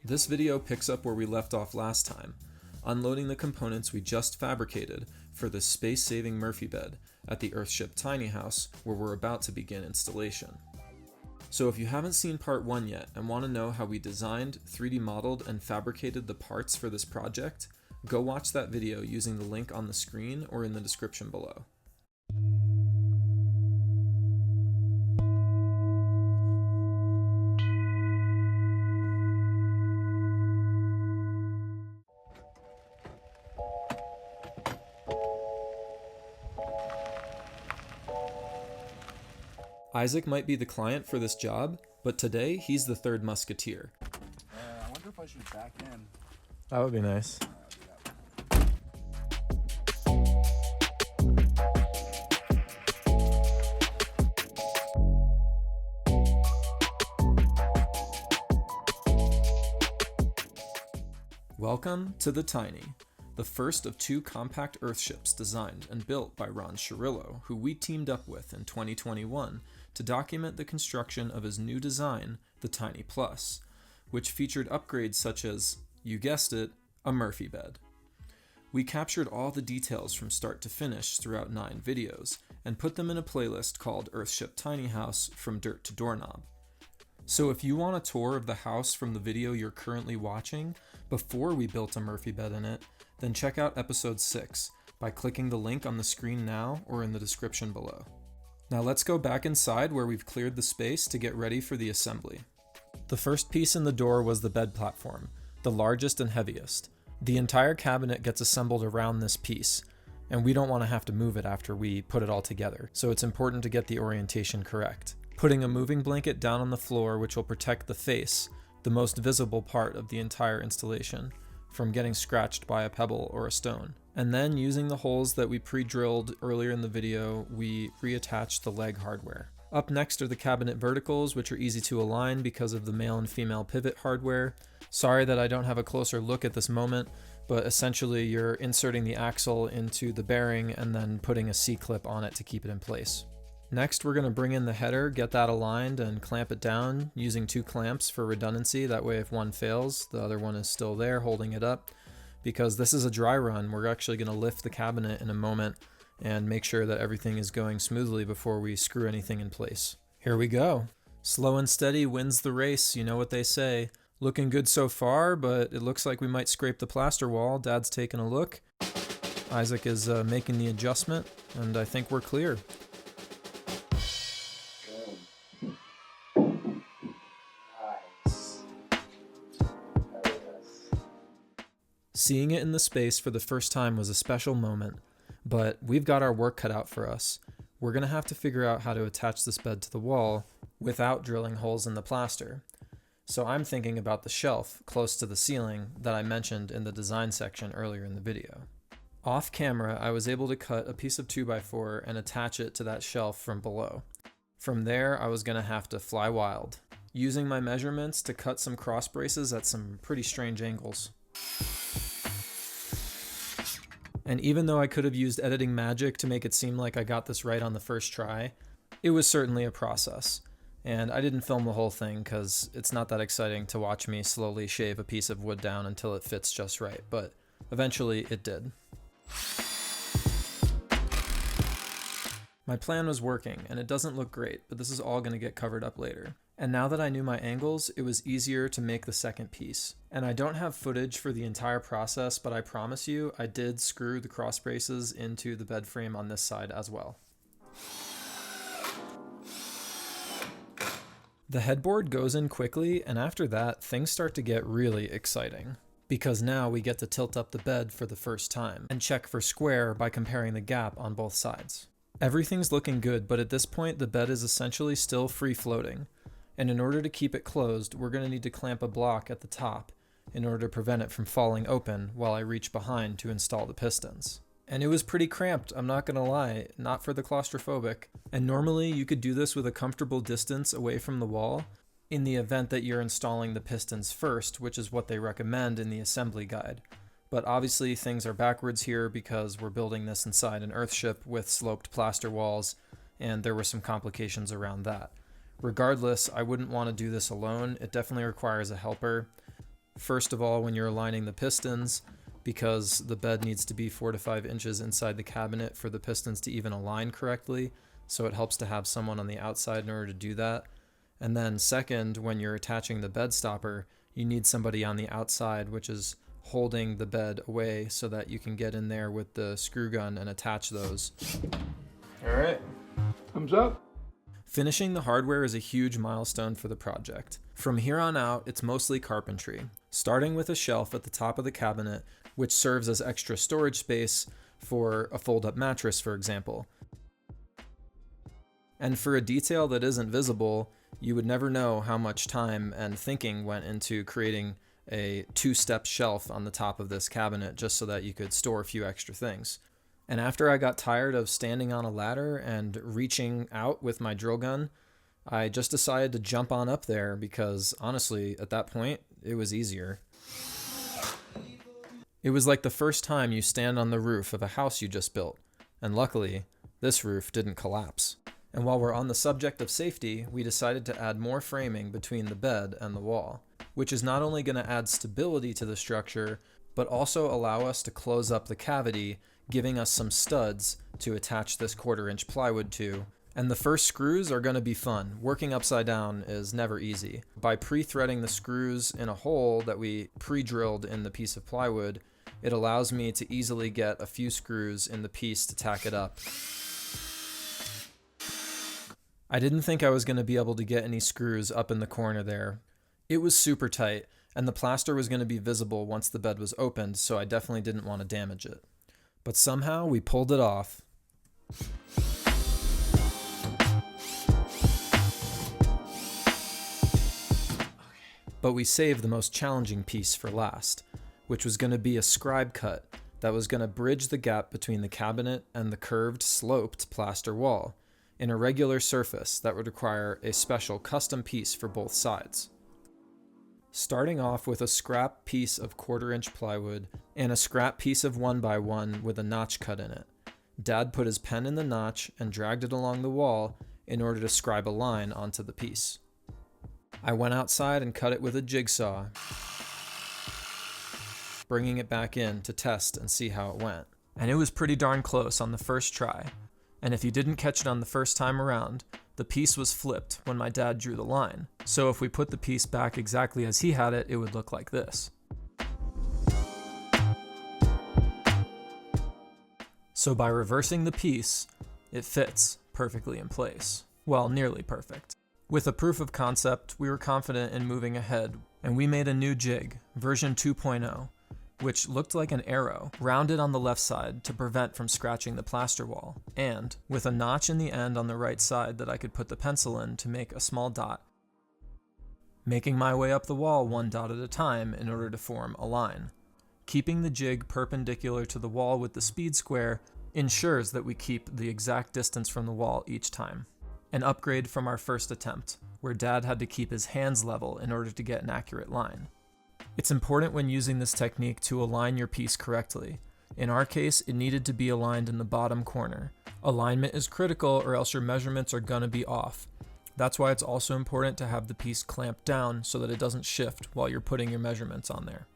This video picks up where we left off last time, unloading the components we just fabricated for the space-saving Murphy bed at the Earthship Tiny House where we're about to begin installation. So if you haven't seen part 1 yet and want to know how we designed, 3D modeled, and fabricated the parts for this project, go watch that video using the link on the screen or in the description below. Isaac might be the client for this job, but today he's the third musketeer. I wonder if I should back in. That would be nice. Welcome to the Tiny, the first of 2 compact Earthships designed and built by Ron Shirillo, who we teamed up with in 2021 to document the construction of his new design, the Tiny Plus, which featured upgrades such as, you guessed it, a Murphy bed. We captured all the details from start to finish throughout 9 videos and put them in a playlist called Earthship Tiny House From Dirt to Doorknob. So if you want a tour of the house from the video you're currently watching, before we built a Murphy bed in it, then check out episode 6 by clicking the link on the screen now or in the description below. Now let's go back inside where we've cleared the space to get ready for the assembly. The first piece in the door was the bed platform, the largest and heaviest. The entire cabinet gets assembled around this piece, and we don't want to have to move it after we put it all together, so it's important to get the orientation correct. Putting a moving blanket down on the floor which will protect the face, the most visible part of the entire installation, from getting scratched by a pebble or a stone. And then, using the holes that we pre-drilled earlier in the video, we reattached the leg hardware. Up next are the cabinet verticals, which are easy to align because of the male and female pivot hardware. Sorry that I don't have a closer look at this moment, but essentially you're inserting the axle into the bearing and then putting a C-clip on it to keep it in place. Next, we're going to bring in the header, get that aligned, and clamp it down using 2 clamps for redundancy. That way if one fails, the other one is still there holding it up. Because this is a dry run, we're actually going to lift the cabinet in a moment and make sure that everything is going smoothly before we screw anything in place. Here we go. Slow and steady wins the race, you know what they say. Looking good so far, but it looks like we might scrape the plaster wall. Dad's taking a look. Isaac is making the adjustment, and I think we're clear. Seeing it in the space for the first time was a special moment, but we've got our work cut out for us. We're going to have to figure out how to attach this bed to the wall without drilling holes in the plaster. So I'm thinking about the shelf close to the ceiling that I mentioned in the design section earlier in the video. Off camera, I was able to cut a piece of 2x4 and attach it to that shelf from below. From there, I was going to have to fly wild, using my measurements to cut some cross braces at some pretty strange angles. And even though I could have used editing magic to make it seem like I got this right on the first try, it was certainly a process. And I didn't film the whole thing because it's not that exciting to watch me slowly shave a piece of wood down until it fits just right, but eventually it did. My plan was working, and it doesn't look great, but this is all going to get covered up later. And now that I knew my angles, it was easier to make the second piece. And I don't have footage for the entire process, but I promise you, I did screw the cross braces into the bed frame on this side as well. The headboard goes in quickly, and after that, things start to get really exciting. Because now we get to tilt up the bed for the first time, and check for square by comparing the gap on both sides. Everything's looking good, but at this point, the bed is essentially still free-floating. And in order to keep it closed, we're going to need to clamp a block at the top in order to prevent it from falling open while I reach behind to install the pistons. And it was pretty cramped, I'm not going to lie, not for the claustrophobic. And normally you could do this with a comfortable distance away from the wall in the event that you're installing the pistons first, which is what they recommend in the assembly guide. But obviously things are backwards here because we're building this inside an Earthship with sloped plaster walls, and there were some complications around that. Regardless, I wouldn't want to do this alone. It definitely requires a helper. First of all, when you're aligning the pistons, because the bed needs to be 4 to 5 inches inside the cabinet for the pistons to even align correctly, so it helps to have someone on the outside in order to do that. And then second, when you're attaching the bed stopper, you need somebody on the outside, which is holding the bed away so that you can get in there with the screw gun and attach those. All right. Thumbs up. Finishing the hardware is a huge milestone for the project. From here on out, it's mostly carpentry, starting with a shelf at the top of the cabinet, which serves as extra storage space for a fold-up mattress, for example. And for a detail that isn't visible, you would never know how much time and thinking went into creating a 2-step shelf on the top of this cabinet just so that you could store a few extra things. And after I got tired of standing on a ladder and reaching out with my drill gun, I just decided to jump on up there because honestly, at that point, it was easier. It was like the first time you stand on the roof of a house you just built, and luckily, this roof didn't collapse. And while we're on the subject of safety, we decided to add more framing between the bed and the wall, which is not only going to add stability to the structure, but also allow us to close up the cavity, giving us some studs to attach this 1/4-inch plywood to. And the first screws are going to be fun. Working upside down is never easy. By pre-threading the screws in a hole that we pre-drilled in the piece of plywood, it allows me to easily get a few screws in the piece to tack it up. I didn't think I was going to be able to get any screws up in the corner there. It was super tight, and the plaster was going to be visible once the bed was opened, so I definitely didn't want to damage it. But somehow we pulled it off. But we saved the most challenging piece for last, which was going to be a scribe cut that was going to bridge the gap between the cabinet and the curved, sloped plaster wall in a regular surface that would require a special custom piece for both sides. Starting off with a scrap piece of 1/4-inch plywood and a scrap piece of 1x1 with a notch cut in it, Dad put his pen in the notch and dragged it along the wall in order to scribe a line onto the piece. I went outside and cut it with a jigsaw, bringing it back in to test and see how it went. And it was pretty darn close on the first try. And if you didn't catch it on the first time around, the piece was flipped when my dad drew the line. So if we put the piece back exactly as he had it, it would look like this. So by reversing the piece, it fits perfectly in place. Well, nearly perfect. With a proof of concept, we were confident in moving ahead, and we made a new jig, version 2.0, which looked like an arrow, rounded on the left side to prevent from scratching the plaster wall, and with a notch in the end on the right side that I could put the pencil in to make a small dot, making my way up the wall one dot at a time in order to form a line. Keeping the jig perpendicular to the wall with the speed square ensures that we keep the exact distance from the wall each time. An upgrade from our first attempt, where Dad had to keep his hands level in order to get an accurate line. It's important when using this technique to align your piece correctly. In our case, it needed to be aligned in the bottom corner. Alignment is critical or else your measurements are gonna be off. That's why it's also important to have the piece clamped down so that it doesn't shift while you're putting your measurements on there.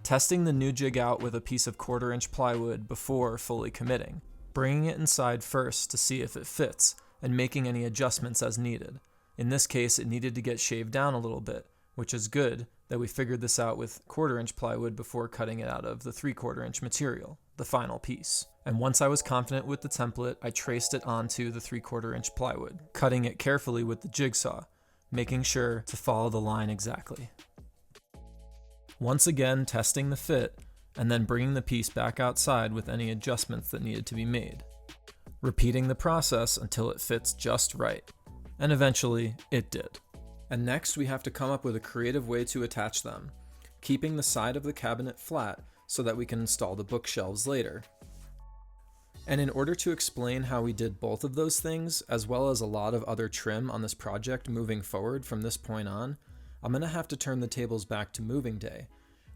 Testing the new jig out with a piece of 1/4-inch plywood before fully committing. Bringing it inside first to see if it fits, and making any adjustments as needed. In this case, it needed to get shaved down a little bit, which is good that we figured this out with 1/4-inch plywood before cutting it out of the 3/4-inch material, the final piece. And once I was confident with the template, I traced it onto the 3/4-inch plywood, cutting it carefully with the jigsaw, making sure to follow the line exactly. Once again, testing the fit, and then bringing the piece back outside with any adjustments that needed to be made. Repeating the process until it fits just right. And eventually, it did. And next, we have to come up with a creative way to attach them, keeping the side of the cabinet flat so that we can install the bookshelves later. And in order to explain how we did both of those things, as well as a lot of other trim on this project moving forward from this point on, I'm going to have to turn the tables back to moving day,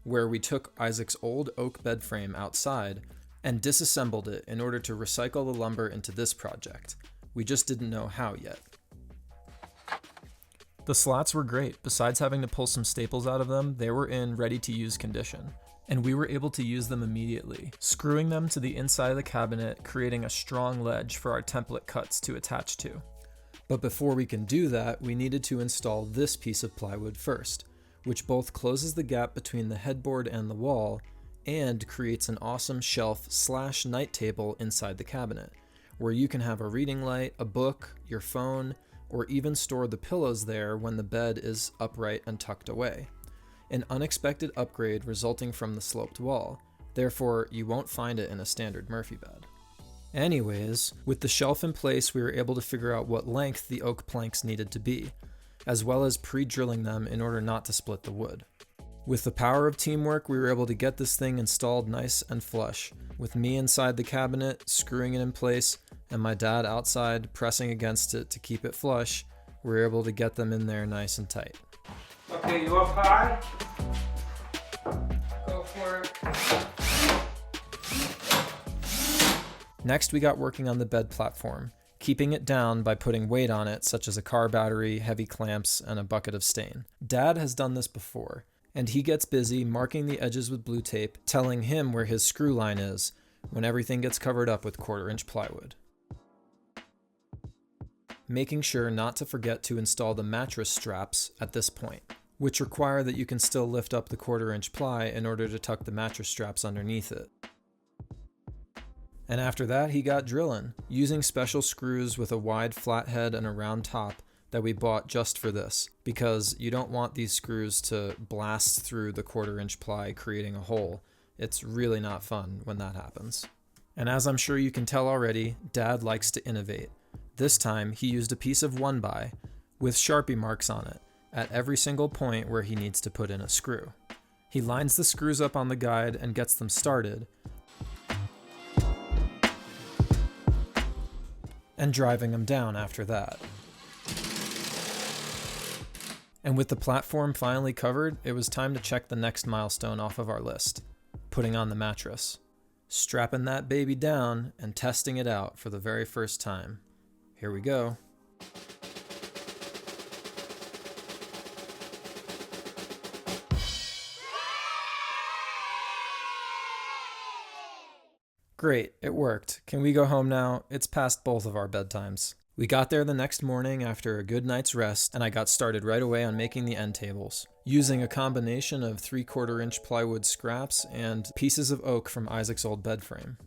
where we took Isaac's old oak bed frame outside and disassembled it in order to recycle the lumber into this project. We just didn't know how yet. The slats were great. Besides having to pull some staples out of them, they were in ready-to-use condition, and we were able to use them immediately, screwing them to the inside of the cabinet, creating a strong ledge for our template cuts to attach to. But before we can do that, we needed to install this piece of plywood first, which both closes the gap between the headboard and the wall, and creates an awesome shelf/night table inside the cabinet, where you can have a reading light, a book, your phone, or even store the pillows there when the bed is upright and tucked away. An unexpected upgrade resulting from the sloped wall, therefore you won't find it in a standard Murphy bed. Anyways, with the shelf in place, we were able to figure out what length the oak planks needed to be, as well as pre-drilling them in order not to split the wood. With the power of teamwork, we were able to get this thing installed nice and flush, with me inside the cabinet, screwing it in place, and my dad outside pressing against it to keep it flush. We were able to get them in there nice and tight. Okay, you up high? Go for it. Next, we got working on the bed platform, keeping it down by putting weight on it, such as a car battery, heavy clamps, and a bucket of stain. Dad has done this before, and he gets busy marking the edges with blue tape, telling him where his screw line is, when everything gets covered up with 1/4-inch plywood. Making sure not to forget to install the mattress straps at this point, which require that you can still lift up the 1/4-inch ply in order to tuck the mattress straps underneath it. And after that, he got drilling, using special screws with a wide flat head and a round top that we bought just for this, because you don't want these screws to blast through the 1/4-inch ply, creating a hole. It's really not fun when that happens. And as I'm sure you can tell already, Dad likes to innovate. This time, he used a piece of 1x with Sharpie marks on it at every single point where he needs to put in a screw. He lines the screws up on the guide and gets them started, and driving them down after that. And with the platform finally covered, it was time to check the next milestone off of our list, putting on the mattress, strapping that baby down and testing it out for the very first time. Here we go. Great, it worked. Can we go home now? It's past both of our bedtimes. We got there the next morning after a good night's rest, and I got started right away on making the end tables, using a combination of 3/4-inch plywood scraps and pieces of oak from Isaac's old bed frame.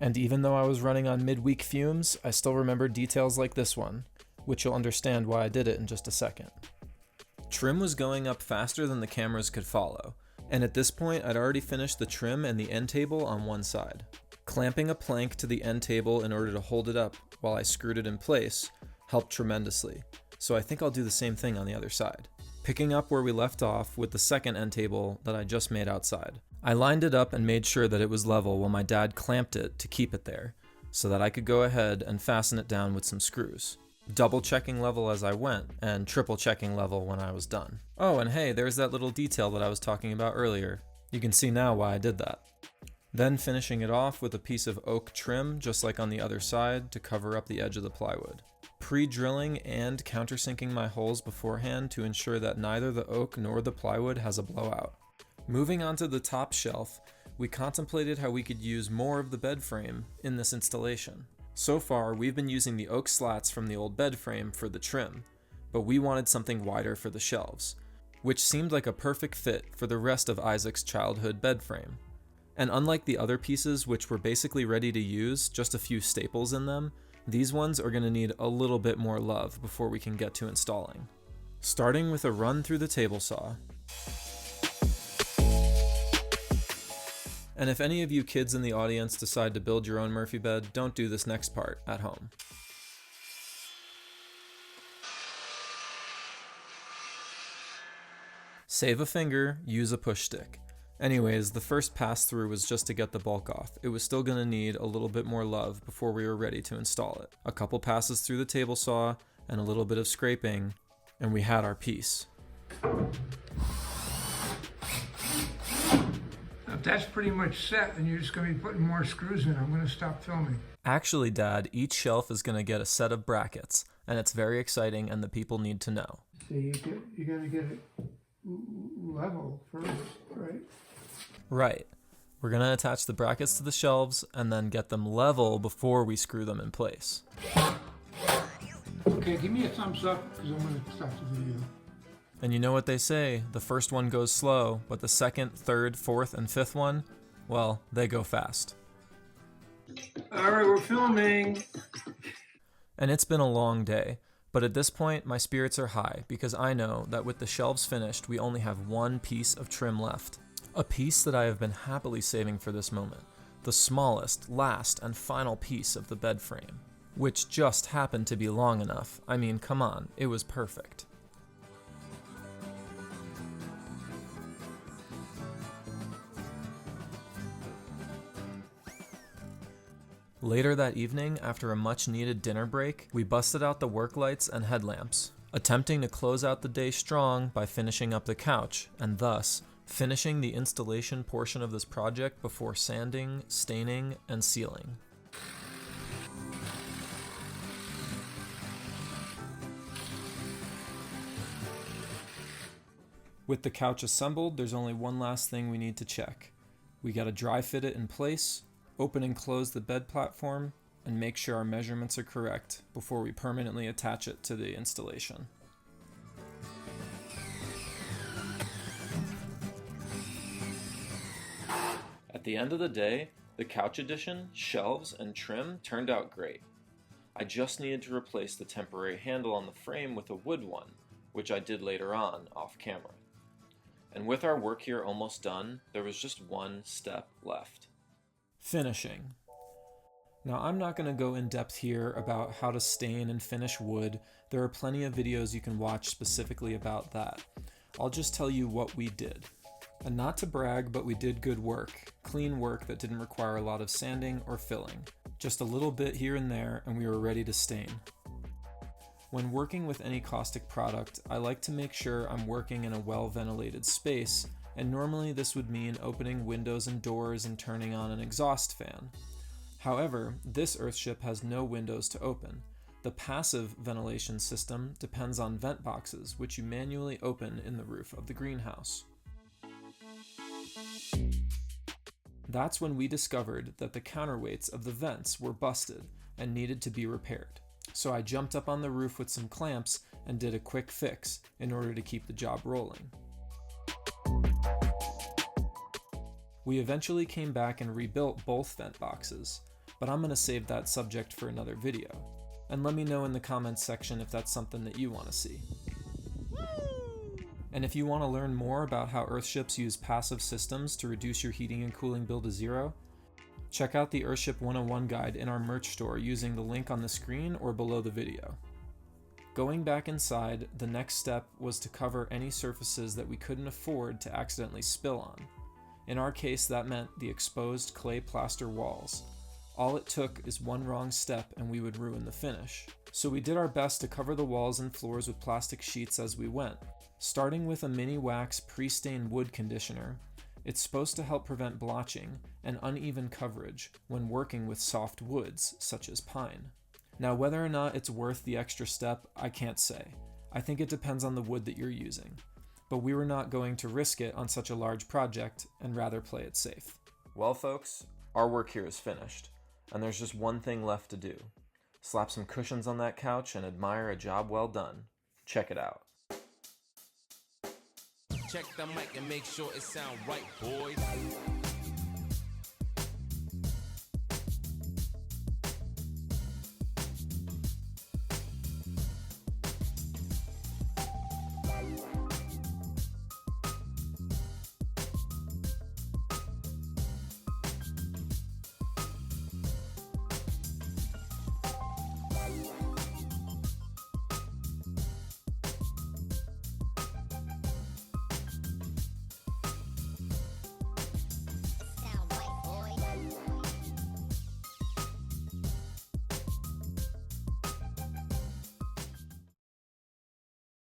And even though I was running on midweek fumes, I still remember details like this one, which you'll understand why I did it in just a second. Trim was going up faster than the cameras could follow, and at this point I'd already finished the trim and the end table on one side. Clamping a plank to the end table in order to hold it up while I screwed it in place helped tremendously, so I think I'll do the same thing on the other side. Picking up where we left off with the second end table that I just made outside. I lined it up and made sure that it was level while my dad clamped it to keep it there, so that I could go ahead and fasten it down with some screws. Double checking level as I went, and triple checking level when I was done. Oh, and hey, there's that little detail that I was talking about earlier. You can see now why I did that. Then finishing it off with a piece of oak trim, just like on the other side, to cover up the edge of the plywood. Pre-drilling and countersinking my holes beforehand to ensure that neither the oak nor the plywood has a blowout. Moving on to the top shelf, we contemplated how we could use more of the bed frame in this installation. So far, we've been using the oak slats from the old bed frame for the trim, but we wanted something wider for the shelves, which seemed like a perfect fit for the rest of Isaac's childhood bed frame. And unlike the other pieces, which were basically ready to use, just a few staples in them, these ones are going to need a little bit more love before we can get to installing. Starting with a run through the table saw. And if any of you kids in the audience decide to build your own Murphy bed, don't do this next part at home. Save a finger, use a push stick. Anyways, the first pass through was just to get the bulk off. It was still going to need a little bit more love before we were ready to install it. A couple passes through the table saw and a little bit of scraping, and we had our piece. If that's pretty much set, then you're just going to be putting more screws in. I'm going to stop filming. Actually, Dad, each shelf is going to get a set of brackets, and it's very exciting and the people need to know. See, you gotta get it level first, right? Right. We're going to attach the brackets to the shelves and then get them level before we screw them in place. Okay, give me a thumbs up because I'm going to stop the video. And you know what they say, the first one goes slow, but the second, third, fourth, and fifth one, well, they go fast. All right, we're filming. And it's been a long day, but at this point, my spirits are high because I know that with the shelves finished, we only have one piece of trim left. A piece that I have been happily saving for this moment, the smallest, last, and final piece of the bed frame, which just happened to be long enough. I mean, come on, it was perfect. Later that evening, after a much-needed dinner break, we busted out the work lights and headlamps, attempting to close out the day strong by finishing up the couch, and thus, finishing the installation portion of this project before sanding, staining, and sealing. With the couch assembled, there's only one last thing we need to check. We gotta dry fit it in place, open and close the bed platform, and make sure our measurements are correct before we permanently attach it to the installation. At the end of the day, the couch addition, shelves, and trim turned out great. I just needed to replace the temporary handle on the frame with a wood one, which I did later on off camera. And with our work here almost done, there was just one step left. Finishing. Now I'm not going to go in depth here about how to stain and finish wood. There are plenty of videos you can watch specifically about that. I'll just tell you what we did. And not to brag, but we did good work. Clean work that didn't require a lot of sanding or filling. Just a little bit here and there, and we were ready to stain. When working with any caustic product, I like to make sure I'm working in a well-ventilated space, and normally this would mean opening windows and doors and turning on an exhaust fan. However, this Earthship has no windows to open. The passive ventilation system depends on vent boxes, which you manually open in the roof of the greenhouse. That's when we discovered that the counterweights of the vents were busted and needed to be repaired. So I jumped up on the roof with some clamps and did a quick fix in order to keep the job rolling. We eventually came back and rebuilt both vent boxes, but I'm going to save that subject for another video. And let me know in the comments section if that's something that you want to see. And if you want to learn more about how Earthships use passive systems to reduce your heating and cooling bill to zero, check out the Earthship 101 guide in our merch store using the link on the screen or below the video. Going back inside, the next step was to cover any surfaces that we couldn't afford to accidentally spill on. In our case, that meant the exposed clay plaster walls. All it took is one wrong step and we would ruin the finish. So we did our best to cover the walls and floors with plastic sheets as we went. Starting with a mini wax pre-stained wood conditioner, it's supposed to help prevent blotching and uneven coverage when working with soft woods such as pine. Now whether or not it's worth the extra step, I can't say. I think it depends on the wood that you're using. But we were not going to risk it on such a large project and rather play it safe. Well folks, our work here is finished, and there's just one thing left to do. Slap some cushions on that couch and admire a job well done. Check it out. Check the mic and make sure it sound right, boys.